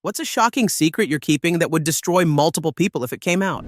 What's a shocking secret you're keeping that would destroy multiple people if it came out?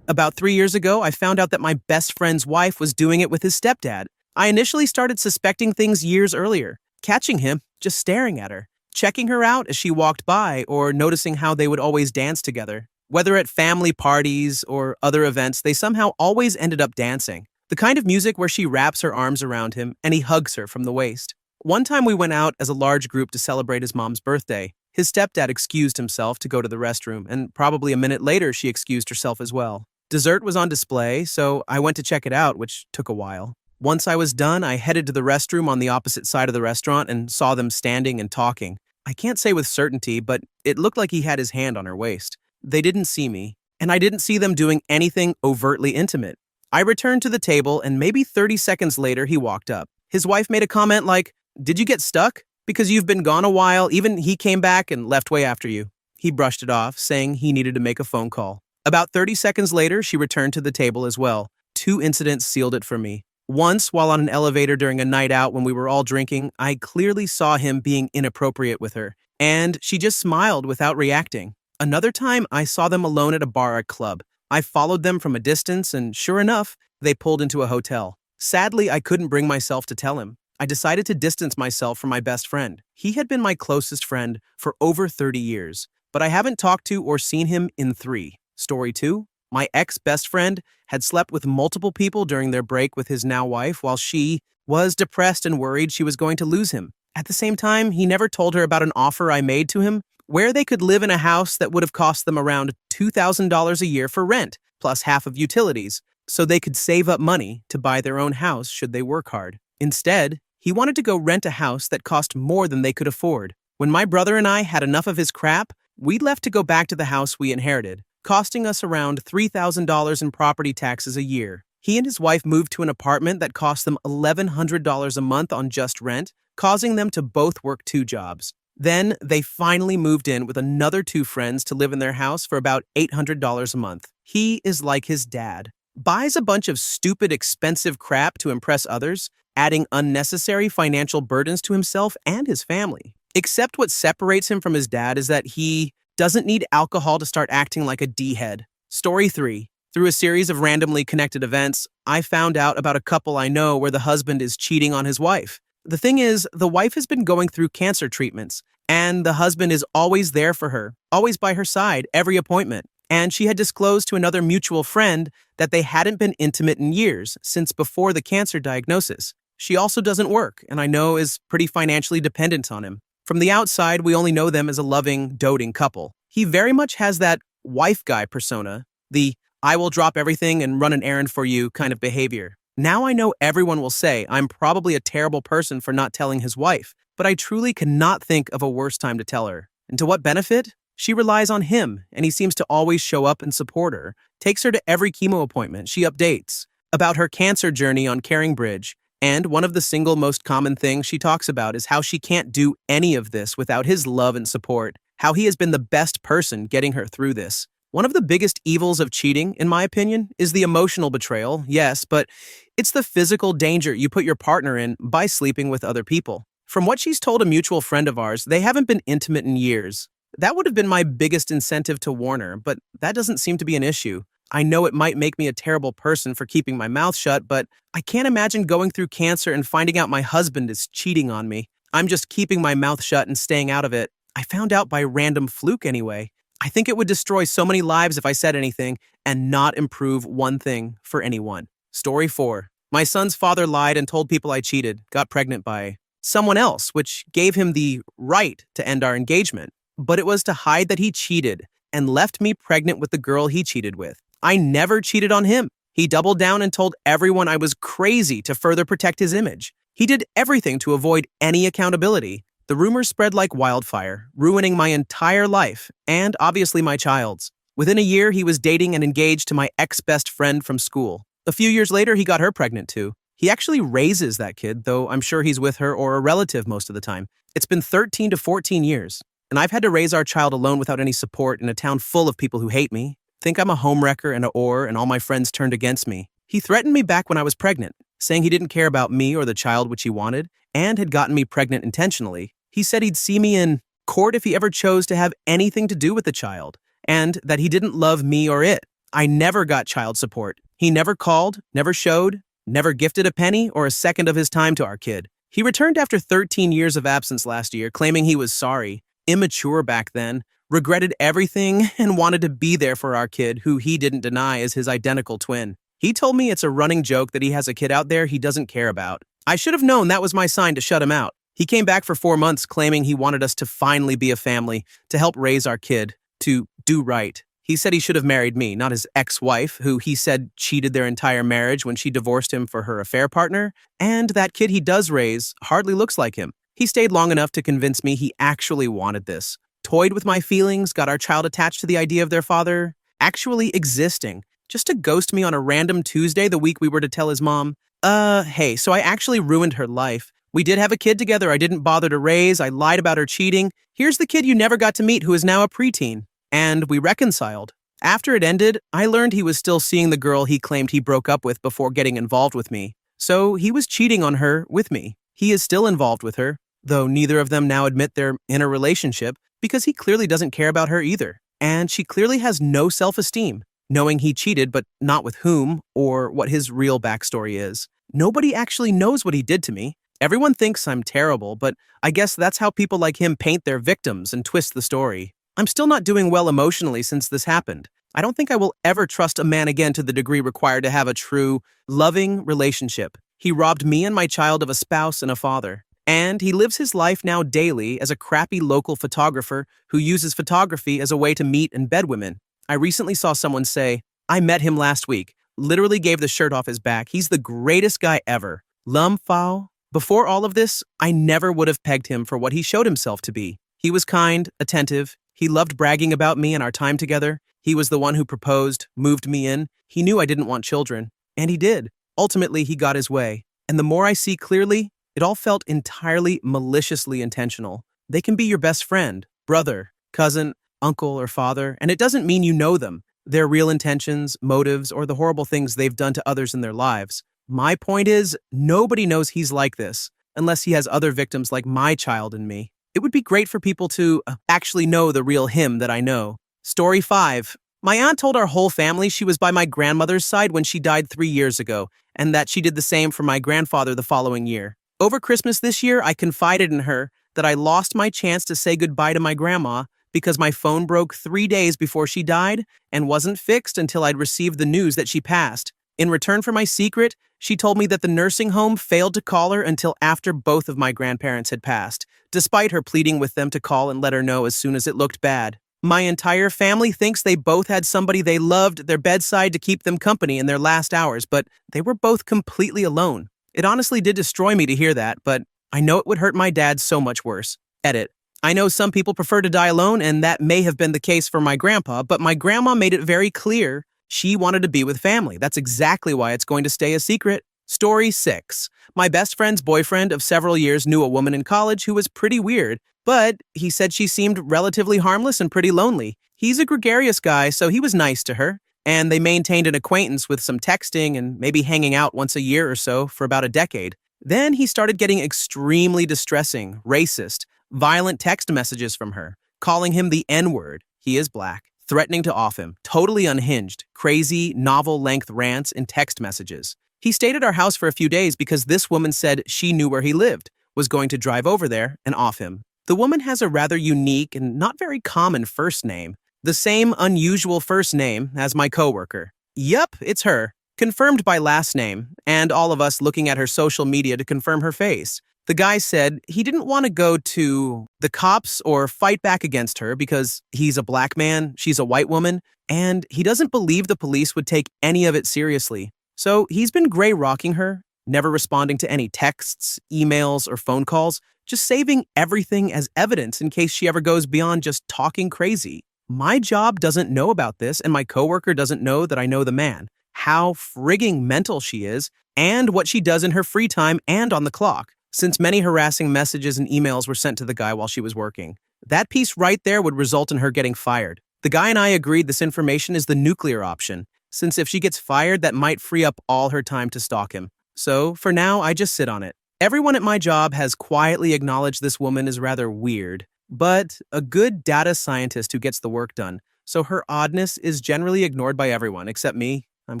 About 3 years ago, I found out that my best friend's wife was doing it with his stepdad. I initially started suspecting things years earlier, catching him just staring at her, checking her out as she walked by, or noticing how they would always dance together. Whether at family parties or other events, they somehow always ended up dancing. The kind of music where she wraps her arms around him and he hugs her from the waist. One time we went out as a large group to celebrate his mom's birthday. His stepdad excused himself to go to the restroom, and probably a minute later she excused herself as well. Dessert was on display, so I went to check it out, which took a while. Once I was done, I headed to the restroom on the opposite side of the restaurant and saw them standing and talking. I can't say with certainty, but it looked like he had his hand on her waist. They didn't see me, and I didn't see them doing anything overtly intimate. I returned to the table, and maybe 30 seconds later he walked up. His wife made a comment like, "Did you get stuck? Because you've been gone a while, even he came back and left way after you." He brushed it off, saying he needed to make a phone call. About 30 seconds later, she returned to the table as well. Two incidents sealed it for me. Once, while on an elevator during a night out when we were all drinking, I clearly saw him being inappropriate with her, and she just smiled without reacting. Another time, I saw them alone at a bar or club. I followed them from a distance, and sure enough, they pulled into a hotel. Sadly, I couldn't bring myself to tell him. I decided to distance myself from my best friend. He had been my closest friend for over 30 years, but I haven't talked to or seen him in 3. Story 2, my ex-best friend had slept with multiple people during their break with his now wife while she was depressed and worried she was going to lose him. At the same time, he never told her about an offer I made to him where they could live in a house that would have cost them around $2,000 a year for rent, plus half of utilities, so they could save up money to buy their own house should they work hard. Instead, he wanted to go rent a house that cost more than they could afford. When my brother and I had enough of his crap, we left to go back to the house we inherited, costing us around $3,000 in property taxes a year. He and his wife moved to an apartment that cost them $1,100 a month on just rent, causing them to both work 2 jobs. Then they finally moved in with another 2 friends to live in their house for about $800 a month. He is like his dad. Buys a bunch of stupid, expensive crap to impress others, adding unnecessary financial burdens to himself and his family. Except what separates him from his dad is that he doesn't need alcohol to start acting like a D-head. Story 3. Through a series of randomly connected events, I found out about a couple I know where the husband is cheating on his wife. The thing is, the wife has been going through cancer treatments, and the husband is always there for her, always by her side, every appointment. And she had disclosed to another mutual friend that they hadn't been intimate in years, since before the cancer diagnosis. She also doesn't work, and I know is pretty financially dependent on him. From the outside, we only know them as a loving, doting couple. He very much has that wife guy persona, the "I will drop everything and run an errand for you" kind of behavior. Now I know everyone will say I'm probably a terrible person for not telling his wife, but I truly cannot think of a worse time to tell her. And to what benefit? She relies on him, and he seems to always show up and support her, takes her to every chemo appointment, she updates about her cancer journey on Caring Bridge, and one of the single most common things she talks about is how she can't do any of this without his love and support, how he has been the best person getting her through this. One of the biggest evils of cheating, in my opinion, is the emotional betrayal, yes, but it's the physical danger you put your partner in by sleeping with other people. From what she's told a mutual friend of ours, they haven't been intimate in years. That would have been my biggest incentive to warn her, but that doesn't seem to be an issue. I know it might make me a terrible person for keeping my mouth shut, but I can't imagine going through cancer and finding out my husband is cheating on me. I'm just keeping my mouth shut and staying out of it. I found out by random fluke anyway. I think it would destroy so many lives if I said anything and not improve one thing for anyone. Story 4. My son's father lied and told people I cheated, got pregnant by someone else, which gave him the right to end our engagement. But it was to hide that he cheated and left me pregnant with the girl he cheated with. I never cheated on him. He doubled down and told everyone I was crazy to further protect his image. He did everything to avoid any accountability. The rumors spread like wildfire, ruining my entire life and obviously my child's. Within a year, he was dating and engaged to my ex-best friend from school. A few years later, he got her pregnant too. He actually raises that kid, though I'm sure he's with her or a relative most of the time. It's been 13 to 14 years, and I've had to raise our child alone without any support in a town full of people who hate me, think I'm a homewrecker and and all my friends turned against me. He threatened me back when I was pregnant, saying he didn't care about me or the child which he wanted, and had gotten me pregnant intentionally. He said he'd see me in court if he ever chose to have anything to do with the child, and that he didn't love me or it. I never got child support. He never called, never showed, never gifted a penny or a second of his time to our kid. He returned after 13 years of absence last year, claiming he was sorry, immature back then, regretted everything, and wanted to be there for our kid, who he didn't deny is his identical twin. He told me it's a running joke that he has a kid out there he doesn't care about. I should have known that was my sign to shut him out. He came back for 4 months claiming he wanted us to finally be a family, to help raise our kid, to do right. He said he should have married me, not his ex-wife, who he said cheated their entire marriage when she divorced him for her affair partner, and that kid he does raise hardly looks like him. He stayed long enough to convince me he actually wanted this. Toyed with my feelings, got our child attached to the idea of their father actually existing, just to ghost me on a random Tuesday the week we were to tell his mom, hey, so I actually ruined her life. We did have a kid together I didn't bother to raise, I lied about her cheating. Here's the kid you never got to meet who is now a preteen. And we reconciled. After it ended, I learned he was still seeing the girl he claimed he broke up with before getting involved with me. So he was cheating on her with me. He is still involved with her, though neither of them now admit they're in a relationship because he clearly doesn't care about her either. And she clearly has no self-esteem, knowing he cheated but not with whom or what his real backstory is. Nobody actually knows what he did to me. Everyone thinks I'm terrible, but I guess that's how people like him paint their victims and twist the story. I'm still not doing well emotionally since this happened. I don't think I will ever trust a man again to the degree required to have a true, loving relationship. He robbed me and my child of a spouse and a father. And he lives his life now daily as a crappy local photographer who uses photography as a way to meet and bed women. I recently saw someone say, I met him last week, literally gave the shirt off his back. He's the greatest guy ever. Lum Fao. Before all of this, I never would have pegged him for what he showed himself to be. He was kind, attentive. He loved bragging about me and our time together. He was the one who proposed, moved me in. He knew I didn't want children. And he did. Ultimately, he got his way. And the more I see clearly, it all felt entirely maliciously intentional. They can be your best friend, brother, cousin, uncle, or father, and it doesn't mean you know them, their real intentions, motives, or the horrible things they've done to others in their lives. My point is, nobody knows he's like this, unless he has other victims like my child and me. It would be great for people to actually know the real him that I know. Story 5. My aunt told our whole family she was by my grandmother's side when she died 3 years ago, and that she did the same for my grandfather the following year. Over Christmas this year, I confided in her that I lost my chance to say goodbye to my grandma because my phone broke 3 days before she died and wasn't fixed until I'd received the news that she passed. In return for my secret, she told me that the nursing home failed to call her until after both of my grandparents had passed, despite her pleading with them to call and let her know as soon as it looked bad. My entire family thinks they both had somebody they loved at their bedside to keep them company in their last hours, but they were both completely alone. It honestly did destroy me to hear that, but I know it would hurt my dad so much worse. Edit. I know some people prefer to die alone, and that may have been the case for my grandpa, but my grandma made it very clear she wanted to be with family. That's exactly why it's going to stay a secret. Story 6. My best friend's boyfriend of several years knew a woman in college who was pretty weird, but he said she seemed relatively harmless and pretty lonely. He's a gregarious guy, so he was nice to her, and they maintained an acquaintance with some texting and maybe hanging out once a year or so for about a decade. Then he started getting extremely distressing, racist, violent text messages from her, calling him the N-word. He is black. Threatening to off him, totally unhinged, crazy, novel-length rants and text messages. He stayed at our house for a few days because this woman said she knew where he lived, was going to drive over there and off him. The woman has a rather unique and not very common first name, the same unusual first name as my coworker. Yup, it's her, confirmed by last name, and all of us looking at her social media to confirm her face. The guy said he didn't want to go to the cops or fight back against her because he's a black man, she's a white woman, and he doesn't believe the police would take any of it seriously. So he's been gray-rocking her, never responding to any texts, emails, or phone calls, just saving everything as evidence in case she ever goes beyond just talking crazy. My job doesn't know about this, and my coworker doesn't know that I know the man, how frigging mental she is, and what she does in her free time and on the clock, since many harassing messages and emails were sent to the guy while she was working. That piece right there would result in her getting fired. The guy and I agreed this information is the nuclear option, since if she gets fired, that might free up all her time to stalk him. So, for now, I just sit on it. Everyone at my job has quietly acknowledged this woman is rather weird. but a good data scientist who gets the work done, so her oddness is generally ignored by everyone except me. I'm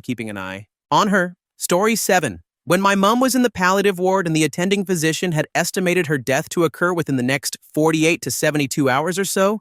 keeping an eye on her. Story 7. When my mom was in the palliative ward and the attending physician had estimated her death to occur within the next 48 to 72 hours or so,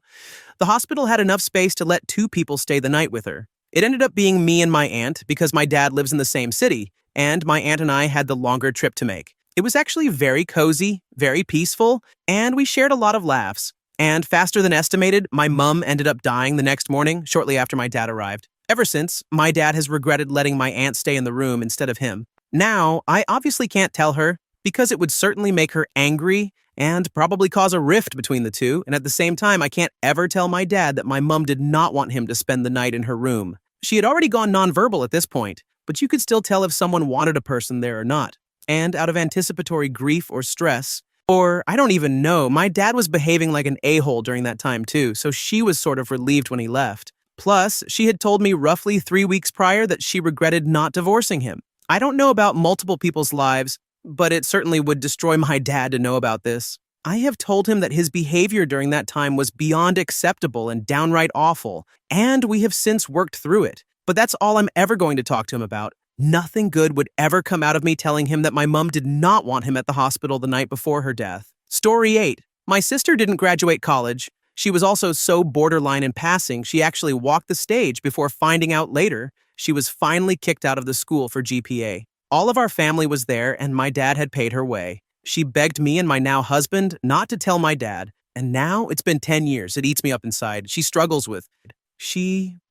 the hospital had enough space to let 2 people stay the night with her. It ended up being me and my aunt because my dad lives in the same city, and my aunt and I had the longer trip to make. It was actually very cozy, very peaceful, and we shared a lot of laughs. And faster than estimated, my mom ended up dying the next morning, shortly after my dad arrived. Ever since, my dad has regretted letting my aunt stay in the room instead of him. Now, I obviously can't tell her, because it would certainly make her angry and probably cause a rift between the two, and at the same time, I can't ever tell my dad that my mom did not want him to spend the night in her room. She had already gone nonverbal at this point, but you could still tell if someone wanted a person there or not. And out of anticipatory grief or stress, or I don't even know, my dad was behaving like an a-hole during that time too, so she was sort of relieved when he left. Plus, she had told me roughly 3 weeks prior that she regretted not divorcing him. I don't know about multiple people's lives, but it certainly would destroy my dad to know about this. I have told him that his behavior during that time was beyond acceptable and downright awful, and we have since worked through it. But that's all I'm ever going to talk to him about. Nothing good would ever come out of me telling him that my mom did not want him at the hospital the night before her death. Story 8. My sister didn't graduate college. She was also so borderline in passing, she actually walked the stage before finding out later she was finally kicked out of the school for GPA. All of our family was there, and my dad had paid her way. She begged me and my now husband not to tell my dad, and now it's been 10 years. It eats me up inside. She struggles with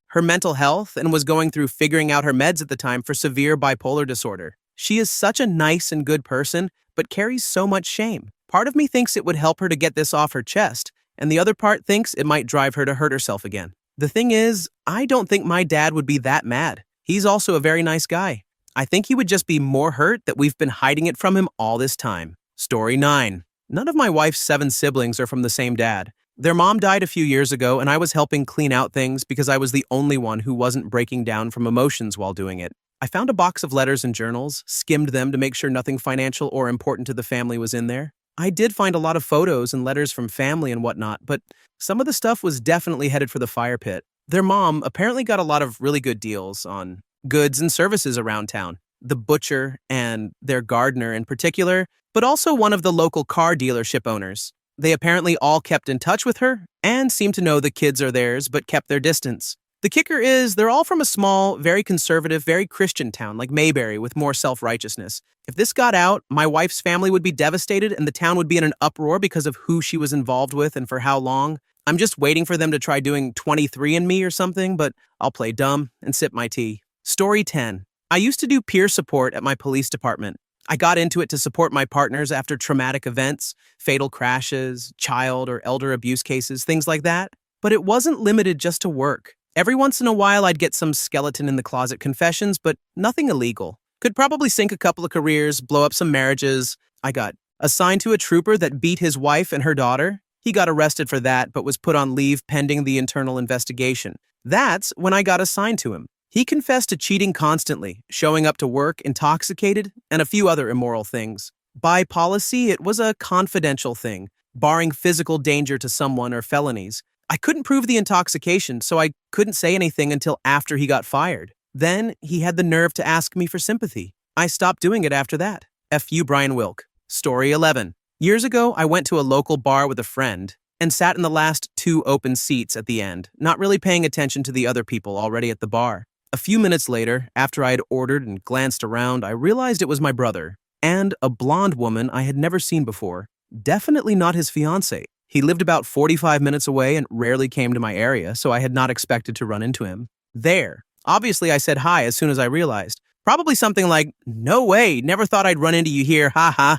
her mental health and was going through figuring out her meds at the time for severe bipolar disorder. She is such a nice and good person, but carries so much shame. Part of me thinks it would help her to get this off her chest, and the other part thinks it might drive her to hurt herself again. The thing is, I don't think my dad would be that mad. He's also a very nice guy. I think he would just be more hurt that we've been hiding it from him all this time. Story 9. None of my wife's 7 siblings are from the same dad. Their mom died a few years ago, and I was helping clean out things because I was the only one who wasn't breaking down from emotions while doing it. I found a box of letters and journals, skimmed them to make sure nothing financial or important to the family was in there. I did find a lot of photos and letters from family and whatnot, but some of the stuff was definitely headed for the fire pit. Their mom apparently got a lot of really good deals on goods and services around town. The butcher and their gardener in particular, but also one of the local car dealership owners. They apparently all kept in touch with her and seemed to know the kids are theirs, but kept their distance. The kicker is they're all from a small, very conservative, very Christian town like Mayberry with more self-righteousness. If this got out, my wife's family would be devastated and the town would be in an uproar because of who she was involved with and for how long. I'm just waiting for them to try doing 23andMe or something, but I'll play dumb and sip my tea. Story 10. I used to do peer support at my police department. I got into it to support my partners after traumatic events, fatal crashes, child or elder abuse cases, things like that. But it wasn't limited just to work. Every once in a while, I'd get some skeleton in the closet confessions, but nothing illegal. Could probably sink a couple of careers, blow up some marriages. I got assigned to a trooper that beat his wife and her daughter. He got arrested for that, but was put on leave pending the internal investigation. That's when I got assigned to him. He confessed to cheating constantly, showing up to work intoxicated, and a few other immoral things. By policy, it was a confidential thing, barring physical danger to someone or felonies. I couldn't prove the intoxication, so I couldn't say anything until after he got fired. Then he had the nerve to ask me for sympathy. I stopped doing it after that. F.U. Brian Wilk. Story 11. Years ago, I went to a local bar with a friend and sat in the last 2 open seats at the end, not really paying attention to the other people already at the bar. A few minutes later, after I had ordered and glanced around, I realized it was my brother, and a blonde woman I had never seen before. Definitely not his fiancée. He lived about 45 minutes away and rarely came to my area, so I had not expected to run into him. There. Obviously, I said hi as soon as I realized. Probably something like, "No way, never thought I'd run into you here, haha."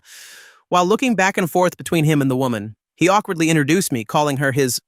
While looking back and forth between him and the woman, he awkwardly introduced me, calling her his,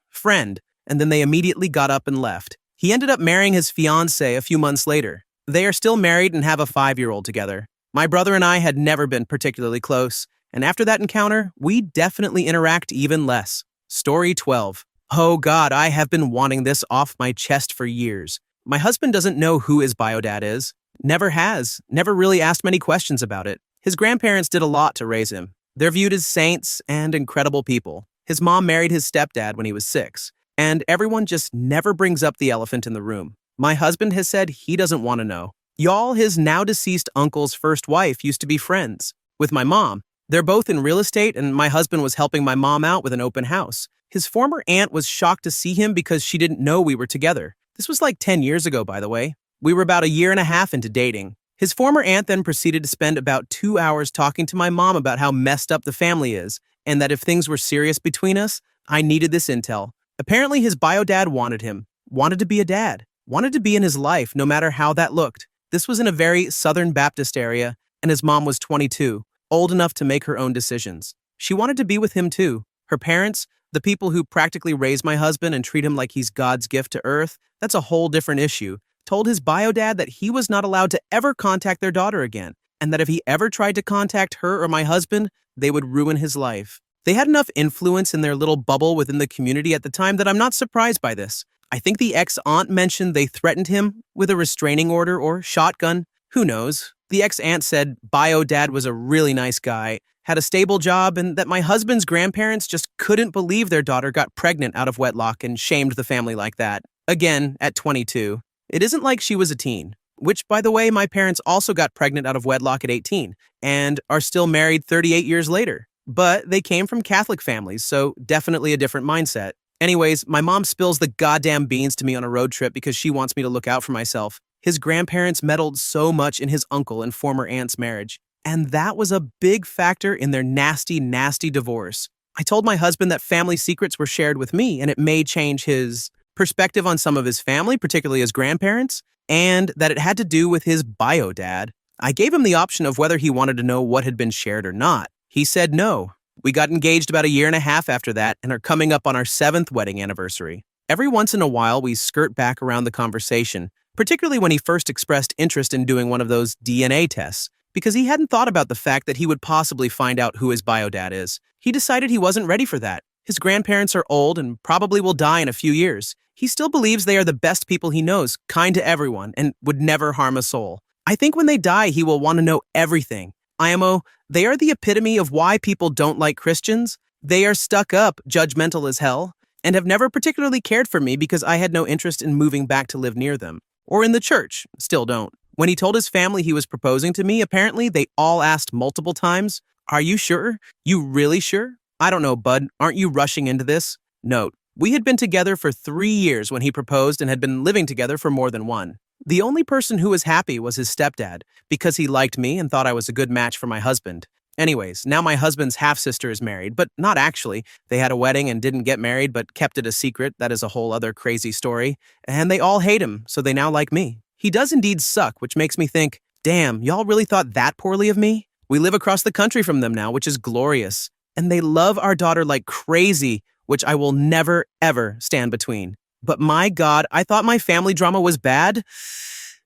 friend, and then they immediately got up and left. He ended up marrying his fiancée a few months later. They are still married and have a 5-year-old together. My brother and I had never been particularly close, and after that encounter, we definitely interact even less. Story 12. Oh God, I have been wanting this off my chest for years. My husband doesn't know who his biodad is. Never has. Never really asked many questions about it. His grandparents did a lot to raise him. They're viewed as saints and incredible people. His mom married his stepdad when he was 6, and everyone just never brings up the elephant in the room. My husband has said he doesn't want to know. Y'all, his now deceased uncle's first wife used to be friends with my mom. They're both in real estate, and my husband was helping my mom out with an open house. His former aunt was shocked to see him because she didn't know we were together. This was like 10 years ago, by the way. We were about a year and a half into dating. His former aunt then proceeded to spend about 2 hours talking to my mom about how messed up the family is, and that if things were serious between us, I needed this intel. Apparently, his bio dad wanted him, wanted to be a dad, wanted to be in his life no matter how that looked. This was in a very Southern Baptist area, and his mom was 22, old enough to make her own decisions. She wanted to be with him too. Her parents, the people who practically raised my husband and treat him like he's God's gift to earth, that's a whole different issue, told his bio dad that he was not allowed to ever contact their daughter again, and that if he ever tried to contact her or my husband, they would ruin his life. They had enough influence in their little bubble within the community at the time that I'm not surprised by this. I think the ex-aunt mentioned they threatened him with a restraining order or shotgun. Who knows? The ex-aunt said bio dad was a really nice guy, had a stable job, and that my husband's grandparents just couldn't believe their daughter got pregnant out of wedlock and shamed the family like that. Again, at 22. It isn't like she was a teen, which, by the way, my parents also got pregnant out of wedlock at 18 and are still married 38 years later. But they came from Catholic families, so definitely a different mindset. Anyways, my mom spills the goddamn beans to me on a road trip because she wants me to look out for myself. His grandparents meddled so much in his uncle and former aunt's marriage, and that was a big factor in their nasty, nasty divorce. I told my husband that family secrets were shared with me, and it may change his perspective on some of his family, particularly his grandparents, and that it had to do with his bio dad. I gave him the option of whether he wanted to know what had been shared or not. He said no. We got engaged about a year and a half after that and are coming up on our 7th wedding anniversary. Every once in a while, we skirt back around the conversation, particularly when he first expressed interest in doing one of those DNA tests, because he hadn't thought about the fact that he would possibly find out who his bio dad is. He decided he wasn't ready for that. His grandparents are old and probably will die in a few years. He still believes they are the best people he knows, kind to everyone, and would never harm a soul. I think when they die, he will want to know everything. IMO, they are the epitome of why people don't like Christians. They are stuck up, judgmental as hell, and have never particularly cared for me because I had no interest in moving back to live near them. Or in the church, still don't. When he told his family he was proposing to me, apparently they all asked multiple times, "Are you sure? You really sure?" I don't know, bud. Aren't you rushing into this? Note, we had been together for 3 years when he proposed and had been living together for more than one. The only person who was happy was his stepdad, because he liked me and thought I was a good match for my husband. Anyways, now my husband's half-sister is married, but not actually. They had a wedding and didn't get married, but kept it a secret. That is a whole other crazy story. And they all hate him, so they now like me. He does indeed suck, which makes me think, damn, y'all really thought that poorly of me? We live across the country from them now, which is glorious. And they love our daughter like crazy, which I will never, ever stand between. But my God, I thought my family drama was bad.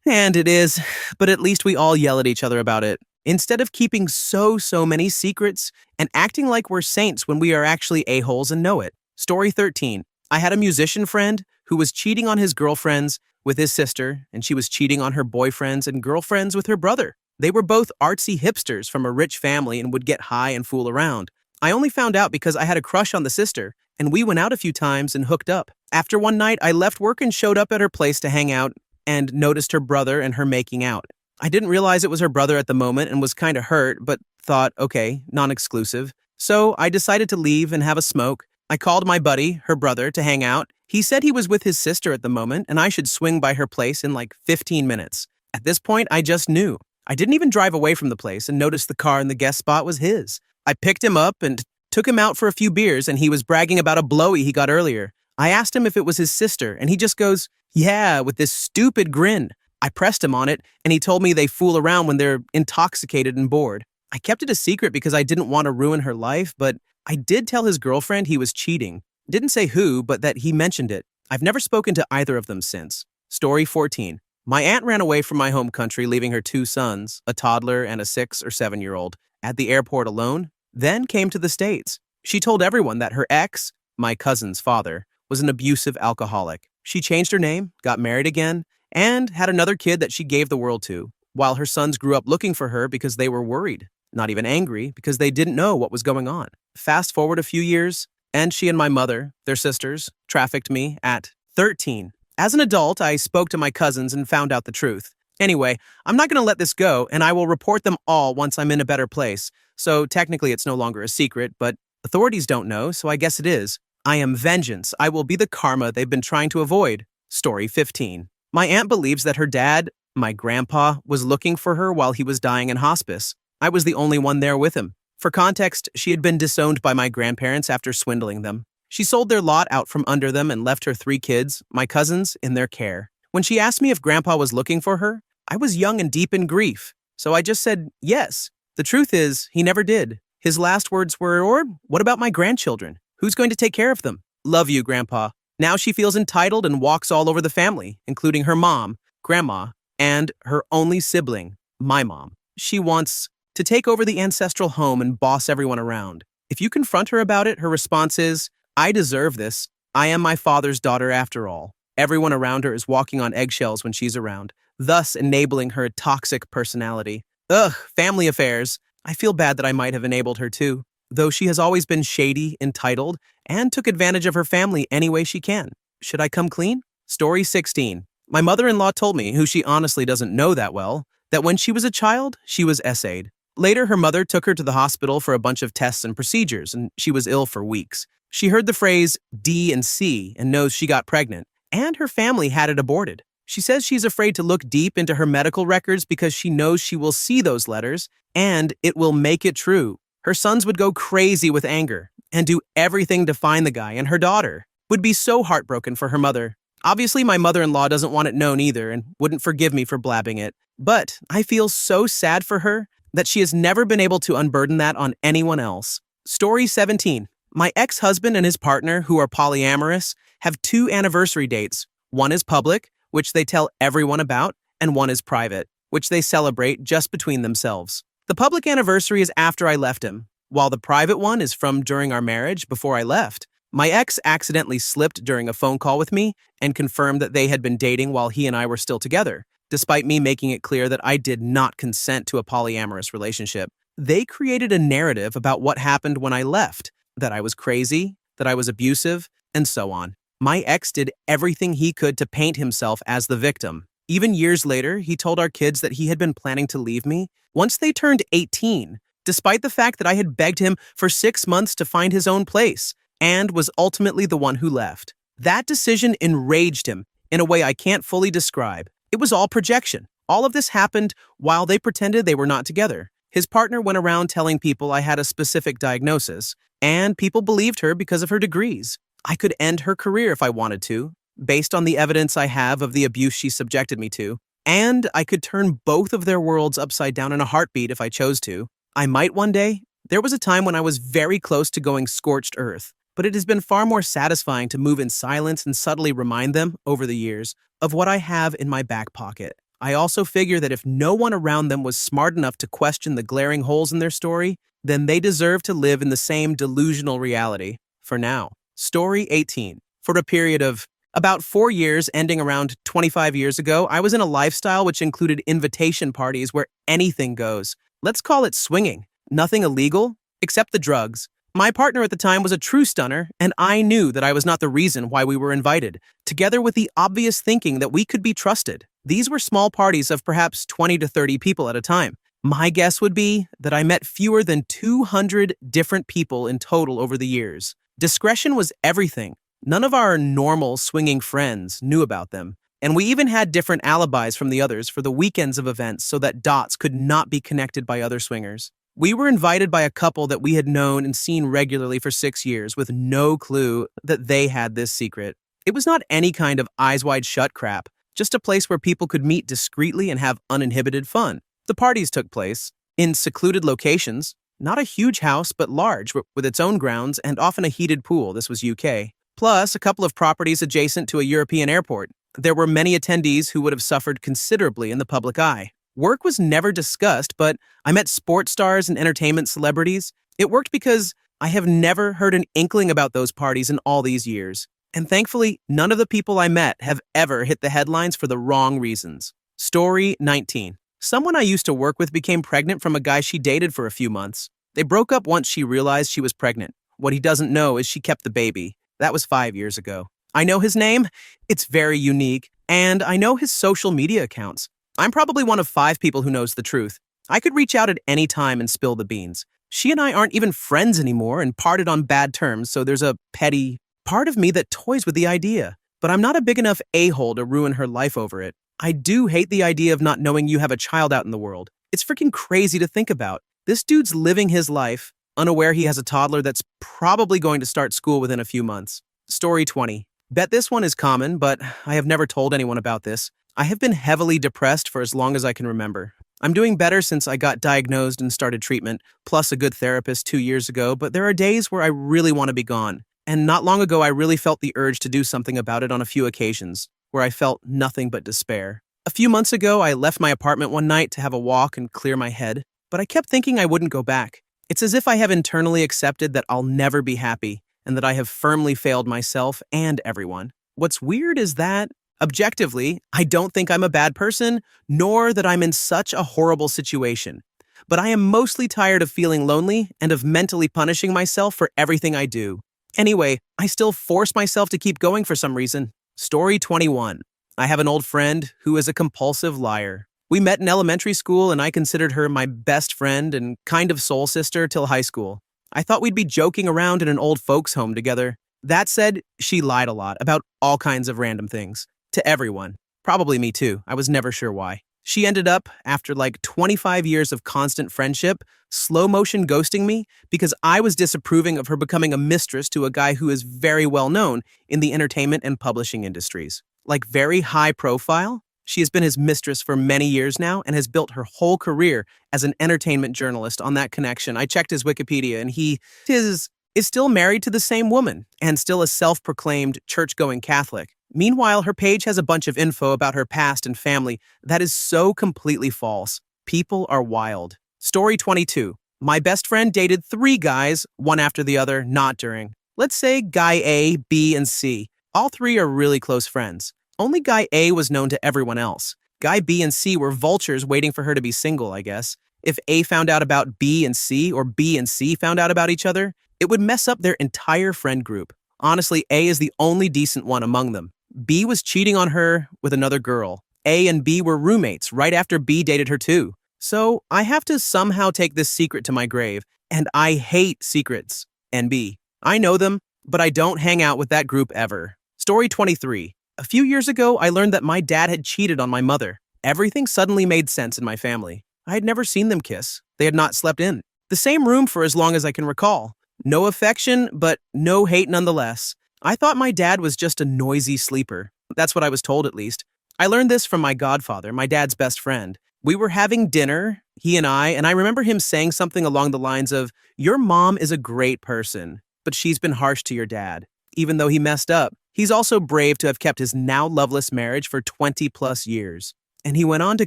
And it is, but at least we all yell at each other about it. Instead of keeping so many secrets and acting like we're saints when we are actually a-holes and know it. Story 13. I had a musician friend who was cheating on his girlfriends with his sister, and she was cheating on her boyfriends and girlfriends with her brother. They were both artsy hipsters from a rich family and would get high and fool around. I only found out because I had a crush on the sister, and we went out a few times and hooked up. After one night, I left work and showed up at her place to hang out and noticed her brother and her making out. I didn't realize it was her brother at the moment and was kind of hurt, but thought, okay, non-exclusive. So I decided to leave and have a smoke. I called my buddy, her brother, to hang out. He said he was with his sister at the moment and I should swing by her place in like 15 minutes. At this point, I just knew. I didn't even drive away from the place and noticed the car in the guest spot was his. I picked him up and took him out for a few beers, and he was bragging about a blowy he got earlier. I asked him if it was his sister, and he just goes, yeah, with this stupid grin. I pressed him on it, and he told me they fool around when they're intoxicated and bored. I kept it a secret because I didn't want to ruin her life, but I did tell his girlfriend he was cheating. Didn't say who, but that he mentioned it. I've never spoken to either of them since. Story 14. My aunt ran away from my home country, leaving her 2 sons, a toddler and a 6 or 7-year-old, at the airport alone, then came to the States. She told everyone that her ex, my cousin's father, was an abusive alcoholic. She changed her name, got married again, and had another kid that she gave the world to, while her sons grew up looking for her because they were worried, not even angry, because they didn't know what was going on. Fast forward a few years, And she and my mother, their sisters, trafficked me at 13. As an adult, I spoke to my cousins and found out the truth. Anyway, I'm not going to let this go, and I will report them all once I'm in a better place. So technically it's no longer a secret, but authorities don't know, so I guess it is. I am vengeance. I will be the karma they've been trying to avoid. Story 15. My aunt believes that her dad, my grandpa, was looking for her while he was dying in hospice. I was the only one there with him. For context, she had been disowned by my grandparents after swindling them. She sold their lot out from under them and left her 3 kids, my cousins, in their care. When she asked me if Grandpa was looking for her, I was young and deep in grief, so I just said yes. The truth is, he never did. His last words were, "Or what about my grandchildren? Who's going to take care of them? Love you, Grandpa." Now she feels entitled and walks all over the family, including her mom, Grandma, and her only sibling, my mom. She wants to take over the ancestral home and boss everyone around. If you confront her about it, her response is, "I deserve this. I am my father's daughter after all." Everyone around her is walking on eggshells when she's around, thus enabling her toxic personality. Ugh, family affairs. I feel bad that I might have enabled her too, though she has always been shady, entitled, and took advantage of her family any way she can. Should I come clean? Story 16. My mother-in-law told me, who she honestly doesn't know that well, that when she was a child, she was essayed. Later, her mother took her to the hospital for a bunch of tests and procedures, and she was ill for weeks. She heard the phrase D and C and knows she got pregnant, and her family had it aborted. She says she's afraid to look deep into her medical records because she knows she will see those letters, and it will make it true. Her sons would go crazy with anger and do everything to find the guy, and her daughter would be so heartbroken for her mother. Obviously, my mother-in-law doesn't want it known either and wouldn't forgive me for blabbing it, but I feel so sad for her that she has never been able to unburden that on anyone else. Story 17. My ex-husband and his partner, who are polyamorous, have 2 anniversary dates. One is public, which they tell everyone about, and one is private, which they celebrate just between themselves. The public anniversary is after I left him, while the private one is from during our marriage before I left. My ex accidentally slipped during a phone call with me and confirmed that they had been dating while he and I were still together, despite me making it clear that I did not consent to a polyamorous relationship. They created a narrative about what happened when I left, that I was crazy, that I was abusive, and so on. My ex did everything he could to paint himself as the victim. Even years later, he told our kids that he had been planning to leave me once they turned 18, despite the fact that I had begged him for 6 months to find his own place, and was ultimately the one who left. That decision enraged him in a way I can't fully describe. It was all projection. All of this happened while they pretended they were not together. His partner went around telling people I had a specific diagnosis, and people believed her because of her degrees. I could end her career if I wanted to, based on the evidence I have of the abuse she subjected me to, and I could turn both of their worlds upside down in a heartbeat if I chose to. I might one day. There was a time when I was very close to going scorched earth, but it has been far more satisfying to move in silence and subtly remind them, over the years, of what I have in my back pocket. I also figure that if no one around them was smart enough to question the glaring holes in their story, then they deserve to live in the same delusional reality, for now. Story 18. For a period of about 4 years, ending around 25 years ago, I was in a lifestyle which included invitation parties where anything goes. Let's call it swinging. Nothing illegal, except the drugs. My partner at the time was a true stunner, and I knew that I was not the reason why we were invited, together with the obvious thinking that we could be trusted. These were small parties of perhaps 20 to 30 people at a time. My guess would be that I met fewer than 200 different people in total over the years. Discretion was everything. None of our normal swinging friends knew about them, and we even had different alibis from the others for the weekends of events so that dots could not be connected by other swingers. We were invited by a couple that we had known and seen regularly for 6 years with no clue that they had this secret. It was not any kind of eyes wide shut crap, just a place where people could meet discreetly and have uninhibited fun. The parties took place in secluded locations, not a huge house but large with its own grounds and often a heated pool. This was UK. Plus a couple of properties adjacent to a European airport. There were many attendees who would have suffered considerably in the public eye. Work was never discussed, but I met sports stars and entertainment celebrities. It worked because I have never heard an inkling about those parties in all these years. And thankfully, none of the people I met have ever hit the headlines for the wrong reasons. Story 19. Someone I used to work with became pregnant from a guy she dated for a few months. They broke up once she realized she was pregnant. What he doesn't know is she kept the baby. That was 5 years ago. I know his name. It's very unique. And I know his social media accounts. I'm probably one of 5 people who knows the truth. I could reach out at any time and spill the beans. She and I aren't even friends anymore and parted on bad terms, so there's a petty part of me that toys with the idea. But I'm not a big enough a-hole to ruin her life over it. I do hate the idea of not knowing you have a child out in the world. It's freaking crazy to think about. This dude's living his life, unaware he has a toddler that's probably going to start school within a few months. Story 20. Bet this one is common, but I have never told anyone about this. I have been heavily depressed for as long as I can remember. I'm doing better since I got diagnosed and started treatment, plus a good therapist 2 years ago, but there are days where I really want to be gone. And not long ago, I really felt the urge to do something about it on a few occasions, where I felt nothing but despair. A few months ago, I left my apartment one night to have a walk and clear my head, but I kept thinking I wouldn't go back. It's as if I have internally accepted that I'll never be happy, and that I have firmly failed myself and everyone. What's weird is that, objectively, I don't think I'm a bad person, nor that I'm in such a horrible situation. But I am mostly tired of feeling lonely and of mentally punishing myself for everything I do. Anyway, I still force myself to keep going for some reason. Story 21. I have an old friend who is a compulsive liar. We met in elementary school and I considered her my best friend and kind of soul sister till high school. I thought we'd be joking around in an old folks' home together. That said, she lied a lot about all kinds of random things. To everyone. Probably me too. I was never sure why. She ended up, after like 25 years of constant friendship, slow motion ghosting me because I was disapproving of her becoming a mistress to a guy who is very well known in the entertainment and publishing industries. Like very high profile, she has been his mistress for many years now and has built her whole career as an entertainment journalist on that connection. I checked his Wikipedia and he is still married to the same woman and still a self-proclaimed church-going Catholic. Meanwhile, her page has a bunch of info about her past and family that is so completely false. People are wild. Story 22. My best friend dated 3 guys, one after the other, not during. Let's say guy A, B, and C. All 3 are really close friends. Only guy A was known to everyone else. Guy B and C were vultures waiting for her to be single, I guess. If A found out about B and C, or B and C found out about each other, it would mess up their entire friend group. Honestly, A is the only decent one among them. B was cheating on her with another girl. A and B were roommates right after B dated her too. So I have to somehow take this secret to my grave, and I hate secrets. And B. I know them, but I don't hang out with that group ever. Story 23. A few years ago, I learned that my dad had cheated on my mother. Everything suddenly made sense in my family. I had never seen them kiss. They had not slept in the same room for as long as I can recall. No affection, but no hate nonetheless. I thought my dad was just a noisy sleeper. That's what I was told, at least. I learned this from my godfather, my dad's best friend. We were having dinner, he and I remember him saying something along the lines of, "Your mom is a great person, but she's been harsh to your dad. Even though he messed up, he's also brave to have kept his now loveless marriage for 20 plus years." And he went on to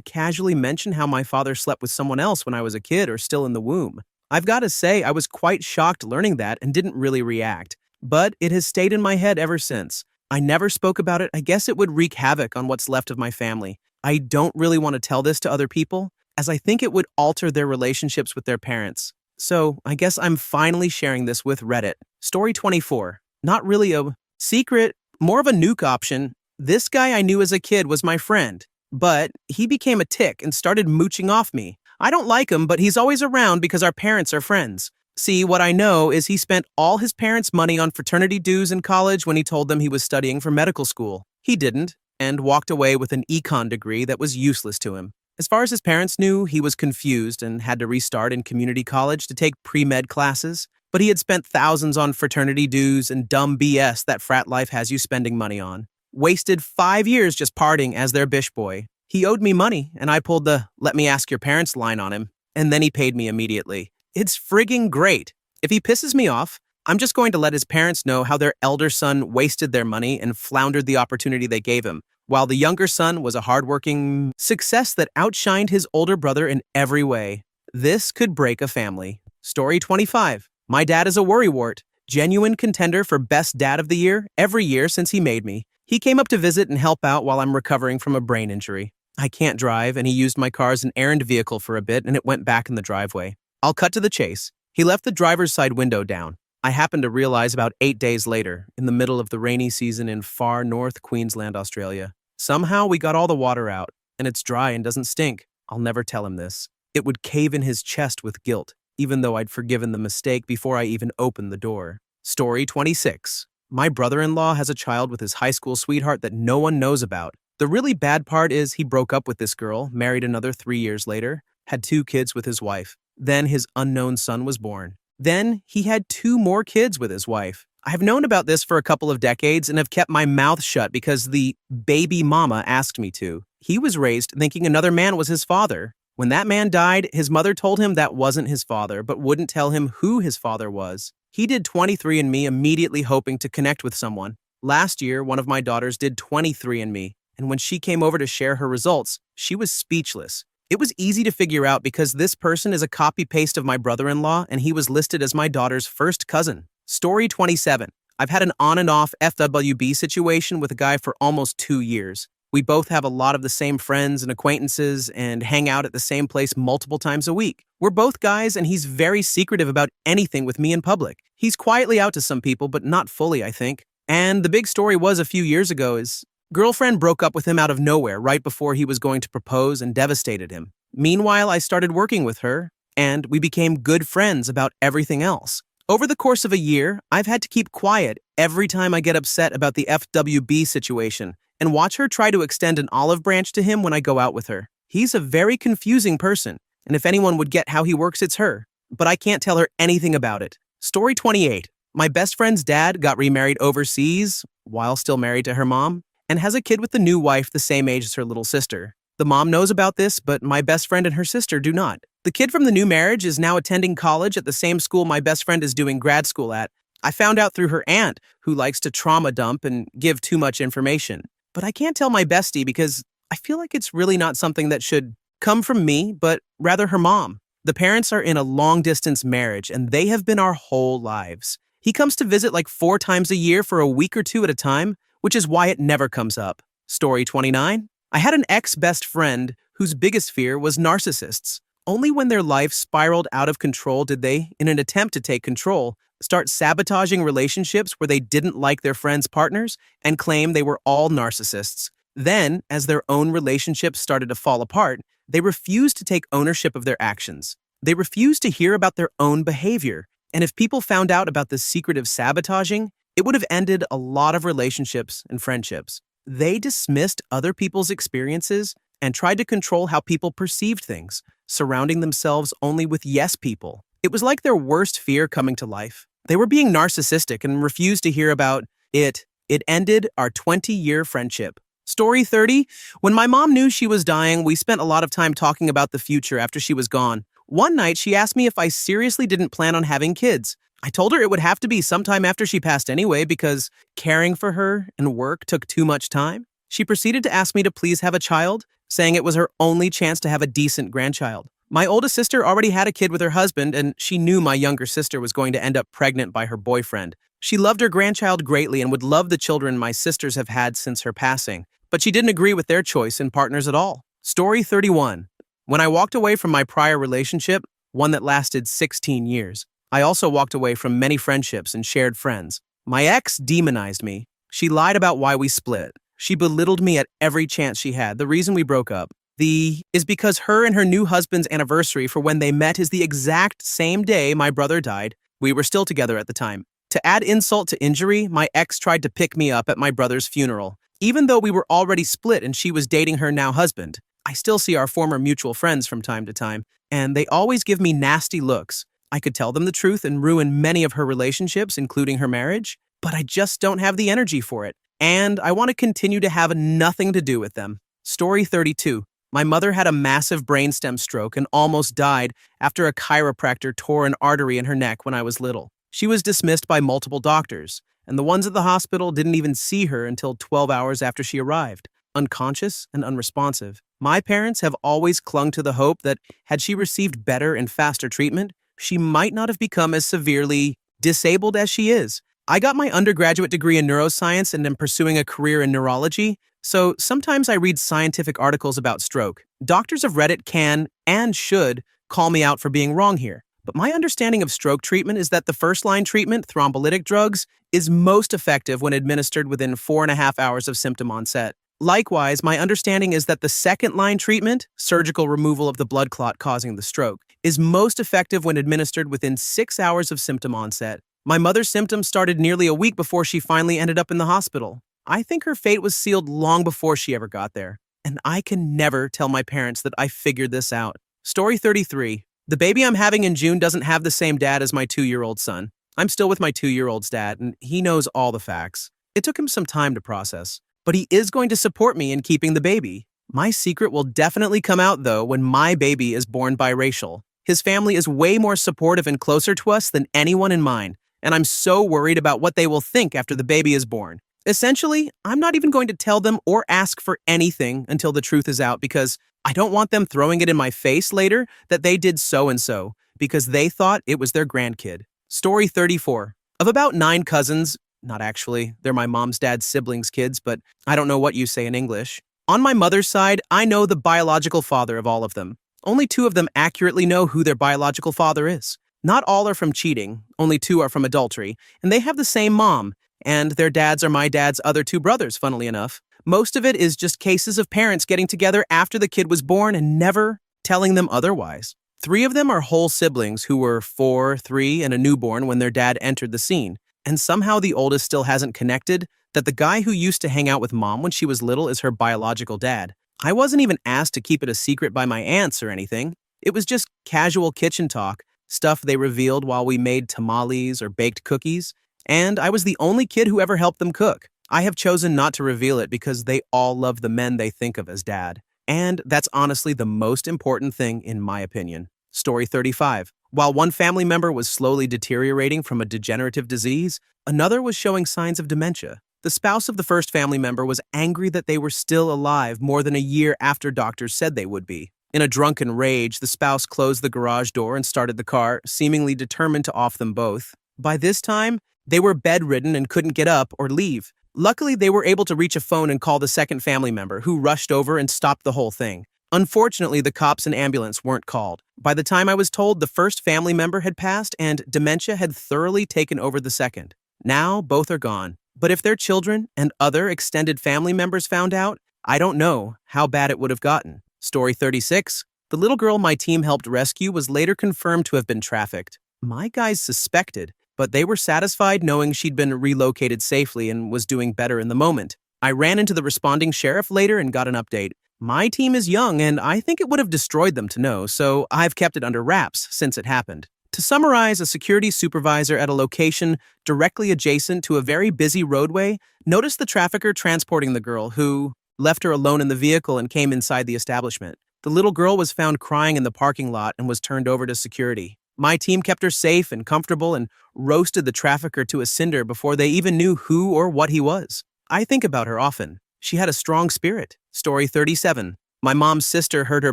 casually mention how my father slept with someone else when I was a kid or still in the womb. I've got to say, I was quite shocked learning that and didn't really react. But it has stayed in my head ever since. I never spoke about it. I guess it would wreak havoc on what's left of my family. I don't really want to tell this to other people, as I think it would alter their relationships with their parents. So I guess I'm finally sharing this with Reddit. Story 24. Not really a secret, more of a nuke option. This guy I knew as a kid was my friend, but he became a tick and started mooching off me. I don't like him, but he's always around because our parents are friends. See, what I know is he spent all his parents' money on fraternity dues in college when he told them he was studying for medical school. He didn't, and walked away with an econ degree that was useless to him. As far as his parents knew, he was confused and had to restart in community college to take pre-med classes, but he had spent thousands on fraternity dues and dumb BS that frat life has you spending money on. Wasted 5 years just partying as their bish boy. He owed me money, and I pulled the "let me ask your parents" line on him, and then he paid me immediately. It's frigging great. If he pisses me off, I'm just going to let his parents know how their elder son wasted their money and floundered the opportunity they gave him, while the younger son was a hardworking success that outshined his older brother in every way. This could break a family. Story 25. My dad is a worrywart, genuine contender for best dad of the year every year since he made me. He came up to visit and help out while I'm recovering from a brain injury. I can't drive, and he used my car as an errand vehicle for a bit, and it went back in the driveway. I'll cut to the chase. He left the driver's side window down. I happened to realize about 8 days later, in the middle of the rainy season in far north Queensland, Australia. Somehow we got all the water out, and it's dry and doesn't stink. I'll never tell him this. It would cave in his chest with guilt, even though I'd forgiven the mistake before I even opened the door. Story 26. My brother-in-law has a child with his high school sweetheart that no one knows about. The really bad part is he broke up with this girl, married another 3 years later, had 2 kids with his wife. Then his unknown son was born. Then he had 2 more kids with his wife. I have known about this for a couple of decades and have kept my mouth shut because the baby mama asked me to. He was raised thinking another man was his father. When that man died, his mother told him that wasn't his father, but wouldn't tell him who his father was. He did 23andMe immediately hoping to connect with someone. Last year, one of my daughters did 23andMe, and when she came over to share her results, she was speechless. It was easy to figure out because this person is a copy-paste of my brother-in-law, and he was listed as my daughter's first cousin. Story 27. I've had an on and off FWB situation with a guy for almost 2 years. We both have a lot of the same friends and acquaintances and hang out at the same place multiple times a week. We're both guys, and he's very secretive about anything with me in public. He's quietly out to some people, but not fully, I think. And the big story was a few years ago is girlfriend broke up with him out of nowhere right before he was going to propose and devastated him. Meanwhile, I started working with her, and we became good friends about everything else. Over the course of a year, I've had to keep quiet every time I get upset about the FWB situation and watch her try to extend an olive branch to him when I go out with her. He's a very confusing person, and if anyone would get how he works, it's her. But I can't tell her anything about it. Story 28. My best friend's dad got remarried overseas, while still married to her mom, and has a kid with the new wife the same age as her little sister. The mom knows about this, but my best friend and her sister do not. The kid from the new marriage is now attending college at the same school my best friend is doing grad school at. I found out through her aunt, who likes to trauma dump and give too much information. But I can't tell my bestie because I feel like it's really not something that should come from me, but rather her mom. The parents are in a long-distance marriage, and they have been our whole lives. He comes to visit like 4 times a year for a week or 2 at a time, which is why it never comes up. Story 29. I had an ex-best friend whose biggest fear was narcissists. Only when their life spiraled out of control did they, in an attempt to take control, start sabotaging relationships where they didn't like their friends' partners and claim they were all narcissists. Then, as their own relationships started to fall apart, they refused to take ownership of their actions. They refused to hear about their own behavior. And if people found out about this secretive sabotaging, it would have ended a lot of relationships and friendships. They dismissed other people's experiences and tried to control how people perceived things, surrounding themselves only with yes people. It was like their worst fear coming to life. They were being narcissistic and refused to hear about it. It ended our 20-year friendship. Story 30. When my mom knew she was dying, we spent a lot of time talking about the future after she was gone. One night, she asked me if I seriously didn't plan on having kids. I told her it would have to be sometime after she passed anyway because caring for her and work took too much time. She proceeded to ask me to please have a child, saying it was her only chance to have a decent grandchild. My oldest sister already had a kid with her husband, and she knew my younger sister was going to end up pregnant by her boyfriend. She loved her grandchild greatly and would love the children my sisters have had since her passing, but she didn't agree with their choice in partners at all. Story 31. When I walked away from my prior relationship, one that lasted 16 years, I also walked away from many friendships and shared friends. My ex demonized me. She lied about why we split. She belittled me at every chance she had. The reason we broke up is because her and her new husband's anniversary for when they met is the exact same day my brother died. We were still together at the time. To add insult to injury, my ex tried to pick me up at my brother's funeral. Even though we were already split and she was dating her now husband, I still see our former mutual friends from time to time, and they always give me nasty looks. I could tell them the truth and ruin many of her relationships, including her marriage, but I just don't have the energy for it, and I want to continue to have nothing to do with them. Story 32. My mother had a massive brainstem stroke and almost died after a chiropractor tore an artery in her neck when I was little. She was dismissed by multiple doctors, and the ones at the hospital didn't even see her until 12 hours after she arrived, unconscious and unresponsive. My parents have always clung to the hope that had she received better and faster treatment, she might not have become as severely disabled as she is. I got my undergraduate degree in neuroscience and am pursuing a career in neurology, so sometimes I read scientific articles about stroke. Doctors of Reddit can and should call me out for being wrong here, but my understanding of stroke treatment is that the first-line treatment, thrombolytic drugs, is most effective when administered within 4.5 hours of symptom onset. Likewise, my understanding is that the second-line treatment, surgical removal of the blood clot causing the stroke, is most effective when administered within 6 hours of symptom onset. My mother's symptoms started nearly a week before she finally ended up in the hospital. I think her fate was sealed long before she ever got there. And I can never tell my parents that I figured this out. Story 33. The baby I'm having in June doesn't have the same dad as my 2-year-old son. I'm still with my 2-year-old's dad, and he knows all the facts. It took him some time to process, but he is going to support me in keeping the baby. My secret will definitely come out, though, when my baby is born biracial. His family is way more supportive and closer to us than anyone in mine, and I'm so worried about what they will think after the baby is born. Essentially, I'm not even going to tell them or ask for anything until the truth is out because I don't want them throwing it in my face later that they did so-and-so because they thought it was their grandkid. Story 34. Of about 9 cousins, not actually, they're my mom's dad's siblings' kids, but I don't know what you say in English. On my mother's side, I know the biological father of all of them. Only 2 of them accurately know who their biological father is. Not all are from cheating, only 2 are from adultery, and they have the same mom. And their dads are my dad's other 2 brothers, funnily enough. Most of it is just cases of parents getting together after the kid was born and never telling them otherwise. 3 of them are whole siblings who were 4, 3, and a newborn when their dad entered the scene. And somehow the oldest still hasn't connected that the guy who used to hang out with mom when she was little is her biological dad. I wasn't even asked to keep it a secret by my aunts or anything. It was just casual kitchen talk, stuff they revealed while we made tamales or baked cookies. And I was the only kid who ever helped them cook. I have chosen not to reveal it because they all love the men they think of as dad. And that's honestly the most important thing in my opinion. Story 35. While one family member was slowly deteriorating from a degenerative disease, another was showing signs of dementia. The spouse of the first family member was angry that they were still alive more than a year after doctors said they would be. In a drunken rage, the spouse closed the garage door and started the car, seemingly determined to off them both. By this time, they were bedridden and couldn't get up or leave. Luckily, they were able to reach a phone and call the second family member, who rushed over and stopped the whole thing. Unfortunately, the cops and ambulance weren't called. By the time I was told, the first family member had passed and dementia had thoroughly taken over the second. Now, both are gone. But if their children and other extended family members found out, I don't know how bad it would have gotten. Story 36. The little girl my team helped rescue was later confirmed to have been trafficked. My guys suspected, but they were satisfied knowing she'd been relocated safely and was doing better in the moment. I ran into the responding sheriff later and got an update. My team is young, and I think it would have destroyed them to know, so I've kept it under wraps since it happened. To summarize, a security supervisor at a location directly adjacent to a very busy roadway noticed the trafficker transporting the girl, who left her alone in the vehicle and came inside the establishment. The little girl was found crying in the parking lot and was turned over to security. My team kept her safe and comfortable and roasted the trafficker to a cinder before they even knew who or what he was. I think about her often. She had a strong spirit. Story 37. My mom's sister hurt her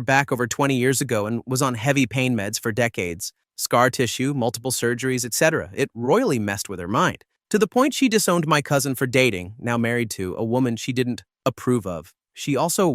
back over 20 years ago and was on heavy pain meds for decades. Scar tissue, multiple surgeries, etc. It royally messed with her mind, to the point she disowned my cousin for dating, now married to, a woman she didn't approve of. She also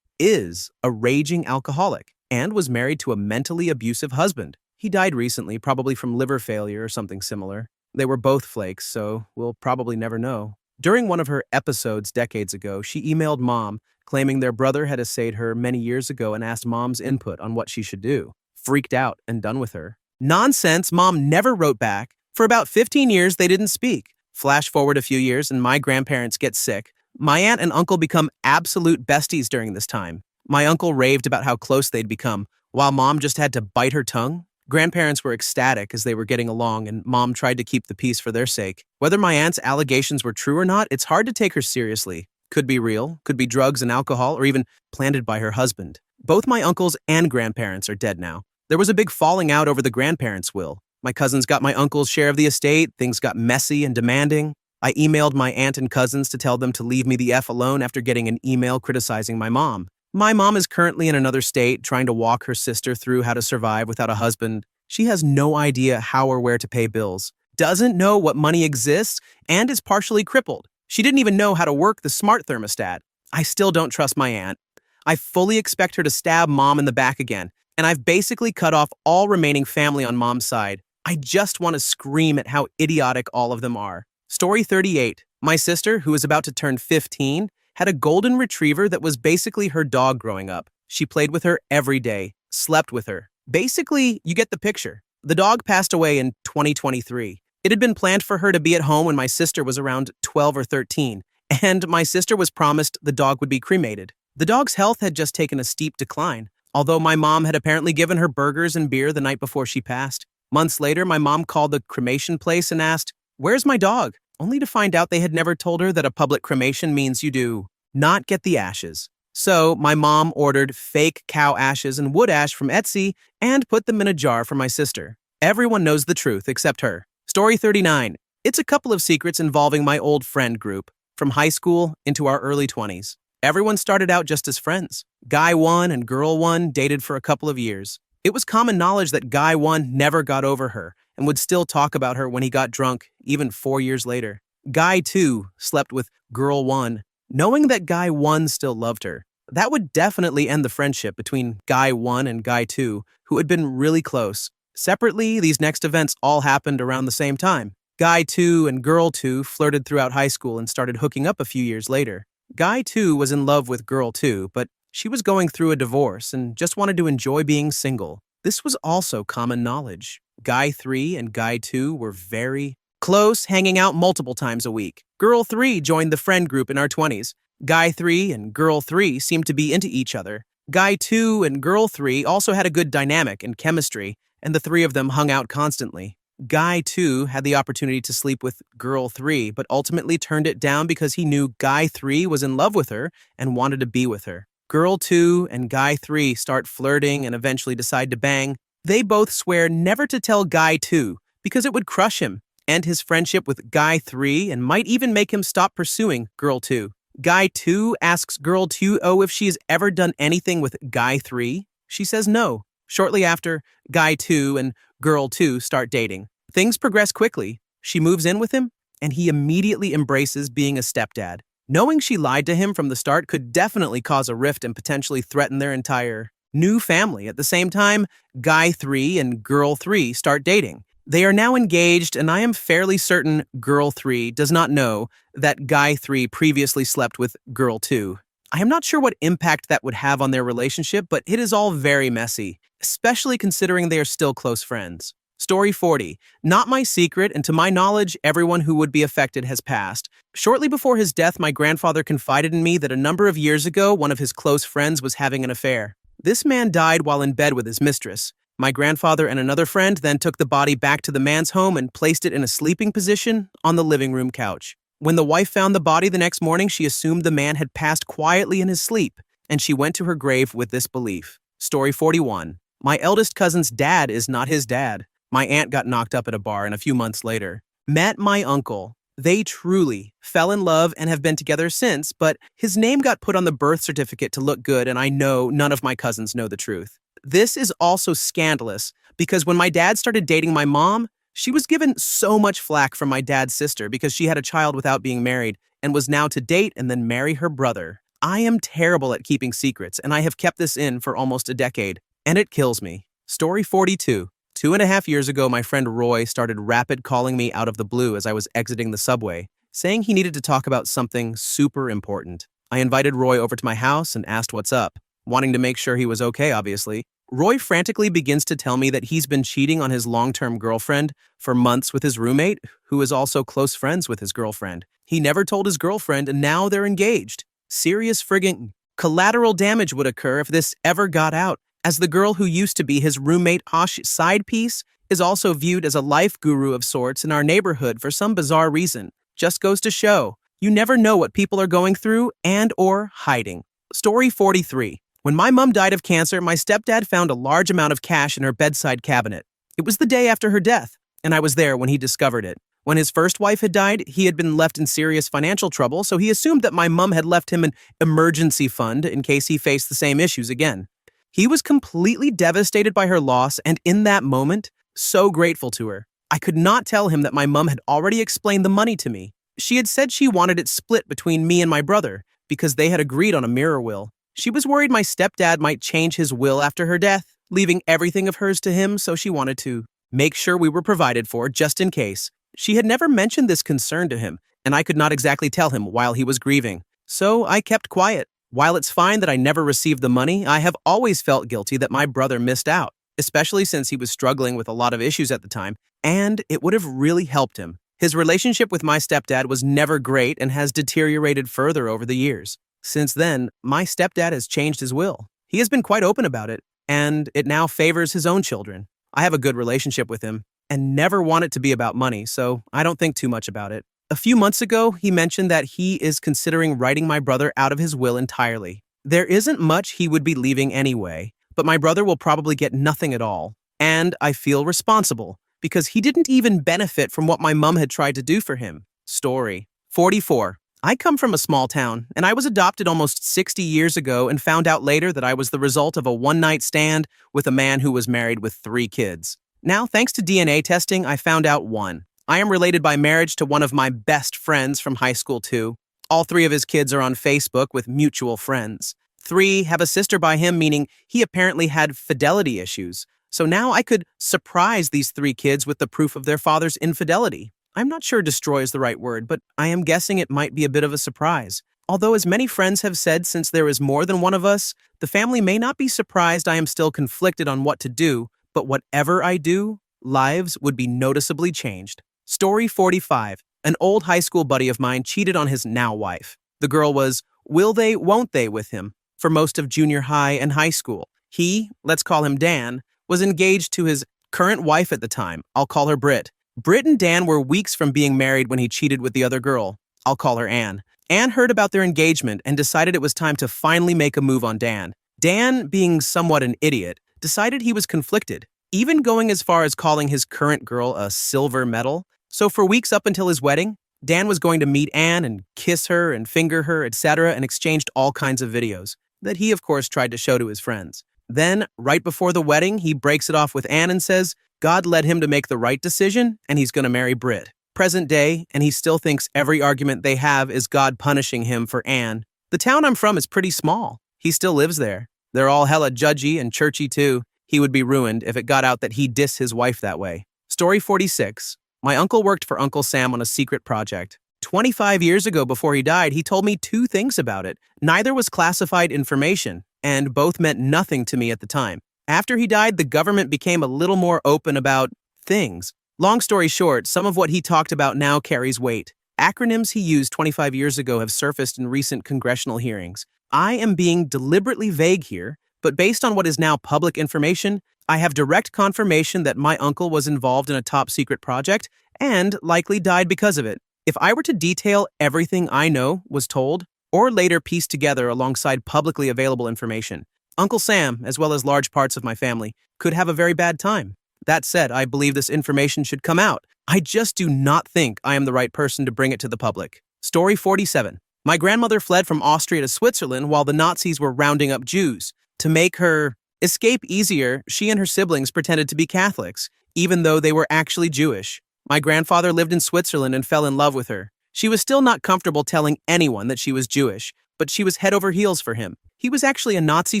is a raging alcoholic and was married to a mentally abusive husband. He died recently, probably from liver failure or something similar. They were both flakes, so we'll probably never know. During one of her episodes decades ago, she emailed Mom, claiming their brother had essayed her many years ago and asked Mom's input on what she should do. Freaked out and done with her. Nonsense, Mom never wrote back. For about 15 years, they didn't speak. Flash forward a few years and my grandparents get sick. My aunt and uncle become absolute besties during this time. My uncle raved about how close they'd become, while Mom just had to bite her tongue. Grandparents were ecstatic as they were getting along, and Mom tried to keep the peace for their sake. Whether my aunt's allegations were true or not, it's hard to take her seriously. Could be real, could be drugs and alcohol, or even planted by her husband. Both my uncles and grandparents are dead now. There was a big falling out over the grandparents' will. My cousins got my uncle's share of the estate, things got messy and demanding. I emailed my aunt and cousins to tell them to leave me the F alone after getting an email criticizing my mom. My mom is currently in another state trying to walk her sister through how to survive without a husband. She has no idea how or where to pay bills, doesn't know what money exists, and is partially crippled. She didn't even know how to work the smart thermostat. I still don't trust my aunt. I fully expect her to stab Mom in the back again, and I've basically cut off all remaining family on mom's side. I just want to scream at how idiotic all of them are. Story 38. My sister, who is about to turn 15, had a golden retriever that was basically her dog growing up. She played with her every day, slept with her. Basically, you get the picture. The dog passed away in 2023. It had been planned for her to be at home when my sister was around 12 or 13, and my sister was promised the dog would be cremated. The dog's health had just taken a steep decline, although my mom had apparently given her burgers and beer the night before she passed. Months later, my mom called the cremation place and asked, "Where's my dog?" Only to find out they had never told her that a public cremation means you do not get the ashes. So, my mom ordered fake cow ashes and wood ash from Etsy and put them in a jar for my sister. Everyone knows the truth except her. Story 39. It's a couple of secrets involving my old friend group, from high school into our early 20s. Everyone started out just as friends. Guy 1 and Girl 1 dated for a couple of years. It was common knowledge that Guy 1 never got over her and would still talk about her when he got drunk, even 4 years later. Guy 2 slept with Girl 1, knowing that Guy 1 still loved her. That would definitely end the friendship between Guy 1 and Guy 2, who had been really close. Separately, these next events all happened around the same time. Guy 2 and Girl 2 flirted throughout high school and started hooking up a few years later. Guy 2 was in love with Girl 2, but she was going through a divorce and just wanted to enjoy being single. This was also common knowledge. Guy 3 and Guy 2 were very close, hanging out multiple times a week. Girl 3 joined the friend group in our 20s. Guy 3 and Girl 3 seemed to be into each other. Guy 2 and Girl 3 also had a good dynamic and chemistry, and the three of them hung out constantly. Guy 2 had the opportunity to sleep with Girl 3, but ultimately turned it down because he knew Guy 3 was in love with her and wanted to be with her. Girl 2 and Guy 3 start flirting and eventually decide to bang. They both swear never to tell Guy 2 because it would crush him, end his friendship with Guy 3, and might even make him stop pursuing Girl 2. Guy 2 asks Girl 2 if she's ever done anything with Guy 3. She says no. Shortly after, Guy 2 and Girl 2 start dating. Things progress quickly. She moves in with him, and he immediately embraces being a stepdad. Knowing she lied to him from the start could definitely cause a rift and potentially threaten their entire new family. At the same time, Guy 3 and Girl 3 start dating. They are now engaged, and I am fairly certain Girl 3 does not know that Guy 3 previously slept with Girl 2. I am not sure what impact that would have on their relationship, but it is all very messy, especially considering they are still close friends. Story 40. Not my secret, and to my knowledge, everyone who would be affected has passed. Shortly before his death, my grandfather confided in me that a number of years ago, one of his close friends was having an affair. This man died while in bed with his mistress. My grandfather and another friend then took the body back to the man's home and placed it in a sleeping position on the living room couch. When the wife found the body the next morning, she assumed the man had passed quietly in his sleep, and she went to her grave with this belief. Story 41. My eldest cousin's dad is not his dad. My aunt got knocked up at a bar, and a few months later met my uncle. They truly fell in love and have been together since, but his name got put on the birth certificate to look good, and I know none of my cousins know the truth. This is also scandalous because when my dad started dating my mom, she was given so much flack from my dad's sister because she had a child without being married and was now to date and then marry her brother. I am terrible at keeping secrets, and I have kept this in for almost a decade, and it kills me. Story 42. 2.5 years ago, my friend Roy started rapid calling me out of the blue as I was exiting the subway, saying he needed to talk about something super important. I invited Roy over to my house and asked what's up, wanting to make sure he was okay, obviously. Roy frantically begins to tell me that he's been cheating on his long-term girlfriend for months with his roommate, who is also close friends with his girlfriend. He never told his girlfriend, and now they're engaged. Serious friggin' collateral damage would occur if this ever got out, as the girl who used to be his roommate Osh's side piece is also viewed as a life guru of sorts in our neighborhood for some bizarre reason. Just goes to show, you never know what people are going through and or hiding. Story 43. When my mom died of cancer, my stepdad found a large amount of cash in her bedside cabinet. It was the day after her death, and I was there when he discovered it. When his first wife had died, he had been left in serious financial trouble, so he assumed that my mom had left him an emergency fund in case he faced the same issues again. He was completely devastated by her loss, and in that moment, so grateful to her. I could not tell him that my mom had already explained the money to me. She had said she wanted it split between me and my brother, because they had agreed on a mirror will. She was worried my stepdad might change his will after her death. leaving everything of hers to him, so she wanted to make sure we were provided for just in case. She had never mentioned this concern to him, and I could not exactly tell him while he was grieving. So I kept quiet. While it's fine that I never received the money, I have always felt guilty that my brother missed out, especially since he was struggling with a lot of issues at the time, and it would have really helped him. His relationship with my stepdad was never great and has deteriorated further over the years. Since then, my stepdad has changed his will. He has been quite open about it, and it now favors his own children. I have a good relationship with him and never want it to be about money, so I don't think too much about it. A few months ago, he mentioned that he is considering writing my brother out of his will entirely. There isn't much he would be leaving anyway, but my brother will probably get nothing at all. And I feel responsible, because he didn't even benefit from what my mom had tried to do for him. Story 44. I come from a small town, and I was adopted almost 60 years ago and found out later that I was the result of a one-night stand with a man who was married with 3 kids. Now, thanks to DNA testing, I found out 1. I am related by marriage to one of my best friends from high school too. All 3 of his kids are on Facebook with mutual friends. 3 have a sister by him, meaning he apparently had fidelity issues. So now I could surprise these 3 kids with the proof of their father's infidelity. I'm not sure destroy is the right word, but I am guessing it might be a bit of a surprise. Although as many friends have said, since there is more than one of us, the family may not be surprised I am still conflicted on what to do, but whatever I do, lives would be noticeably changed. Story 45. An old high school buddy of mine cheated on his now wife. The girl was will they, won't they with him for most of junior high and high school. He, let's call him Dan, was engaged to his current wife at the time. I'll call her Britt. Britt and Dan were weeks from being married when he cheated with the other girl. I'll call her Anne. Anne heard about their engagement and decided it was time to finally make a move on Dan. Dan, being somewhat an idiot, decided he was conflicted, even going as far as calling his current girl a silver medal. So for weeks up until his wedding, Dan was going to meet Anne and kiss her and finger her, etc., and exchanged all kinds of videos that he, of course, tried to show to his friends. Then, right before the wedding, he breaks it off with Anne and says God led him to make the right decision and he's going to marry Britt. Present day, and he still thinks every argument they have is God punishing him for Anne. The town I'm from is pretty small. He still lives there. They're all hella judgy and churchy too. He would be ruined if it got out that he dissed his wife that way. Story 46. My uncle worked for Uncle Sam on a secret project. 25 years ago before he died, he told me 2 things about it. Neither was classified information, and both meant nothing to me at the time. After he died, the government became a little more open about things. Long story short, some of what he talked about now carries weight. Acronyms he used 25 years ago have surfaced in recent congressional hearings. I am being deliberately vague here, but based on what is now public information, I have direct confirmation that my uncle was involved in a top-secret project and likely died because of it. If I were to detail everything I know was told, or later pieced together alongside publicly available information, Uncle Sam, as well as large parts of my family, could have a very bad time. That said, I believe this information should come out. I just do not think I am the right person to bring it to the public. Story 47. My grandmother fled from Austria to Switzerland while the Nazis were rounding up Jews. To make her escape easier, she and her siblings pretended to be Catholics, even though they were actually Jewish. My grandfather lived in Switzerland and fell in love with her. She was still not comfortable telling anyone that she was Jewish, but she was head over heels for him. He was actually a Nazi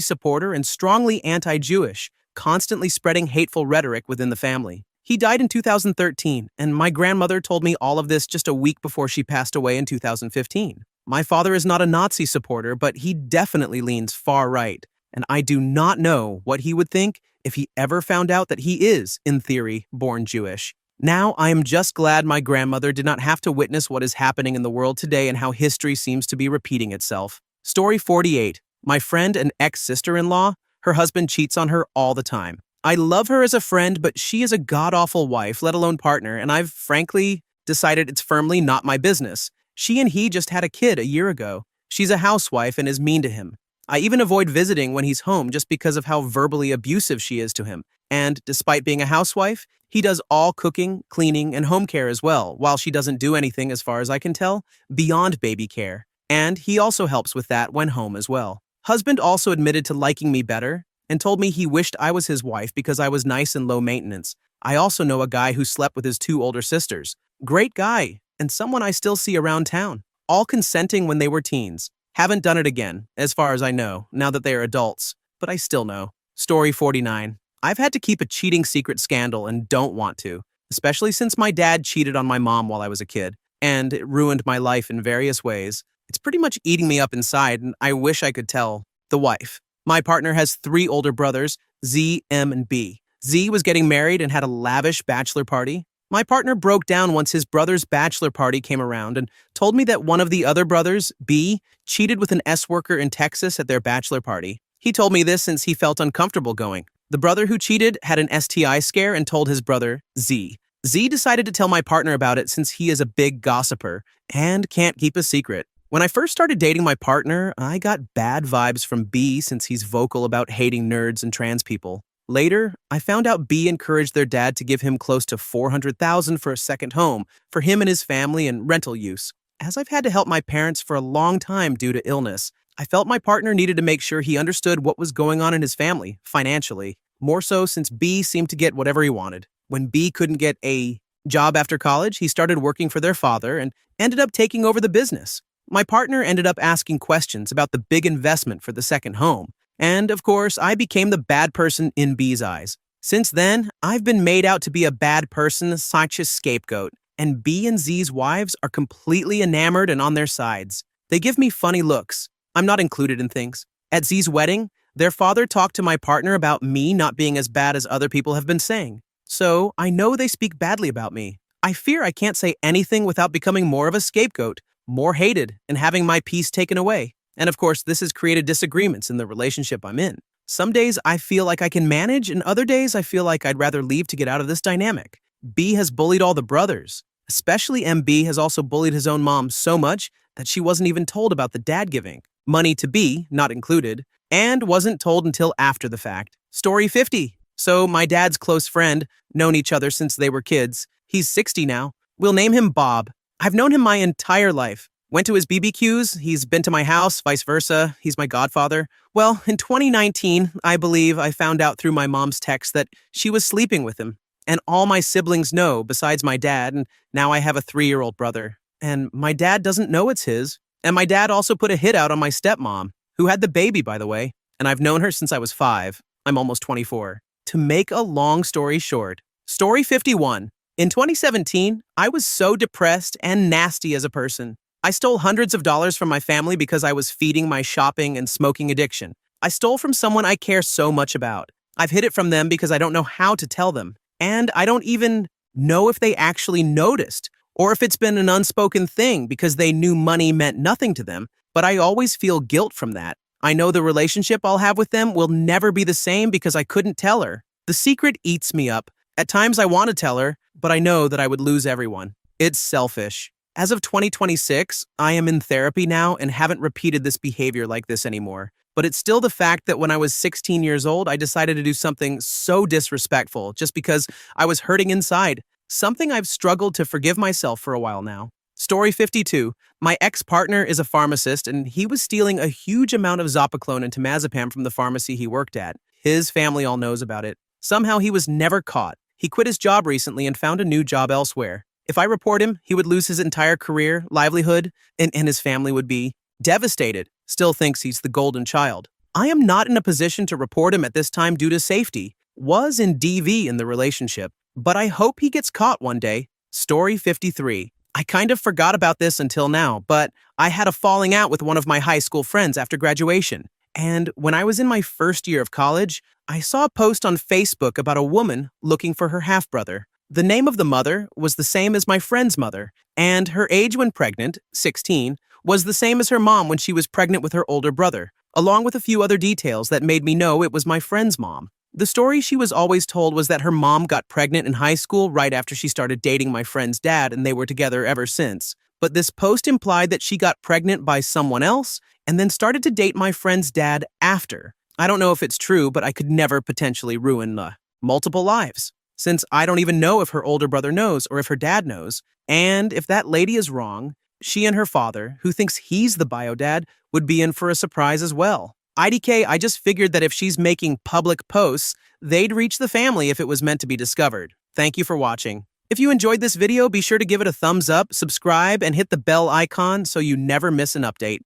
supporter and strongly anti-Jewish, constantly spreading hateful rhetoric within the family. He died in 2013, and my grandmother told me all of this just a week before she passed away in 2015. My father is not a Nazi supporter, but he definitely leans far right, and I do not know what he would think if he ever found out that he is, in theory, born Jewish. Now, I am just glad my grandmother did not have to witness what is happening in the world today and how history seems to be repeating itself. Story 48. My friend and ex-sister-in-law, her husband cheats on her all the time. I love her as a friend, but she is a god-awful wife, let alone partner, and I've frankly decided it's firmly not my business. She and he just had a kid a year ago. She's a housewife and is mean to him. I even avoid visiting when he's home just because of how verbally abusive she is to him. And despite being a housewife, he does all cooking, cleaning, and home care as well, while she doesn't do anything, as far as I can tell, beyond baby care. And he also helps with that when home as well. Husband also admitted to liking me better and told me he wished I was his wife because I was nice and low maintenance. I also know a guy who slept with his 2 older sisters. Great guy, and someone I still see around town. All consenting when they were teens. Haven't done it again, as far as I know, now that they are adults, but I still know. Story 49. I've had to keep a cheating secret scandal and don't want to, especially since my dad cheated on my mom while I was a kid, and it ruined my life in various ways. It's pretty much eating me up inside, and I wish I could tell the wife. My partner has three older brothers, Z, M, and B. Z was getting married and had a lavish bachelor party. My partner broke down once his brother's bachelor party came around and told me that one of the other brothers, B, cheated with an S worker in Texas at their bachelor party. He told me this since he felt uncomfortable going. The brother who cheated had an STI scare and told his brother, Z. Z decided to tell my partner about it since he is a big gossiper and can't keep a secret. When I first started dating my partner, I got bad vibes from B since he's vocal about hating nerds and trans people. Later, I found out B encouraged their dad to give him close to $400,000 for a second home for him and his family and rental use. As I've had to help my parents for a long time due to illness, I felt my partner needed to make sure he understood what was going on in his family, financially. More so since B seemed to get whatever he wanted. When B couldn't get a job after college, he started working for their father and ended up taking over the business. My partner ended up asking questions about the big investment for the second home. And, of course, I became the bad person in B's eyes. Since then, I've been made out to be a bad person such a scapegoat, and B and Z's wives are completely enamored and on their sides. They give me funny looks. I'm not included in things. At Z's wedding, their father talked to my partner about me not being as bad as other people have been saying. So, I know they speak badly about me. I fear I can't say anything without becoming more of a scapegoat, more hated, and having my peace taken away. And of course, this has created disagreements in the relationship I'm in. Some days I feel like I can manage, and other days I feel like I'd rather leave to get out of this dynamic. B has bullied all the brothers. Especially MB has also bullied his own mom so much that she wasn't even told about the dad giving. Money to B, not included, and wasn't told until after the fact. Story 50. So my dad's close friend, known each other since they were kids. He's 60 now. We'll name him Bob. I've known him my entire life. Went to his BBQs, he's been to my house, vice versa, he's my godfather. Well, in 2019, I believe I found out through my mom's text that she was sleeping with him. And all my siblings know, besides my dad, and now I have a 3-year-old brother. And my dad doesn't know it's his. And my dad also put a hit out on my stepmom, who had the baby, by the way. And I've known her since I was 5. I'm almost 24. To make a long story short, story 51. In 2017, I was so depressed and nasty as a person. I stole hundreds of dollars from my family because I was feeding my shopping and smoking addiction. I stole from someone I care so much about. I've hid it from them because I don't know how to tell them. And I don't even know if they actually noticed, or if it's been an unspoken thing because they knew money meant nothing to them. But I always feel guilt from that. I know the relationship I'll have with them will never be the same because I couldn't tell her. The secret eats me up. At times I want to tell her, but I know that I would lose everyone. It's selfish. As of 2026, I am in therapy now and haven't repeated this behavior like this anymore. But it's still the fact that when I was 16 years old, I decided to do something so disrespectful just because I was hurting inside. Something I've struggled to forgive myself for a while now. Story 52. My ex-partner is a pharmacist and he was stealing a huge amount of Zopiclone and temazepam from the pharmacy he worked at. His family all knows about it. Somehow he was never caught. He quit his job recently and found a new job elsewhere. If I report him, he would lose his entire career, livelihood, and his family would be devastated. Still thinks he's the golden child. I am not in a position to report him at this time due to safety. Was in DV in the relationship, but I hope he gets caught one day. Story 53. I kind of forgot about this until now, but I had a falling out with one of my high school friends after graduation. And when I was in my first year of college, I saw a post on Facebook about a woman looking for her half-brother. The name of the mother was the same as my friend's mother, and her age when pregnant, 16, was the same as her mom when she was pregnant with her older brother, along with a few other details that made me know it was my friend's mom. The story she was always told was that her mom got pregnant in high school right after she started dating my friend's dad, and they were together ever since. But this post implied that she got pregnant by someone else and then started to date my friend's dad after. I don't know if it's true, but I could never potentially ruin multiple lives. Since I don't even know if her older brother knows or if her dad knows. And if that lady is wrong, she and her father, who thinks he's the bio dad, would be in for a surprise as well. IDK, I just figured that if she's making public posts, they'd reach the family if it was meant to be discovered. Thank you for watching. If you enjoyed this video, be sure to give it a thumbs up, subscribe, and hit the bell icon so you never miss an update.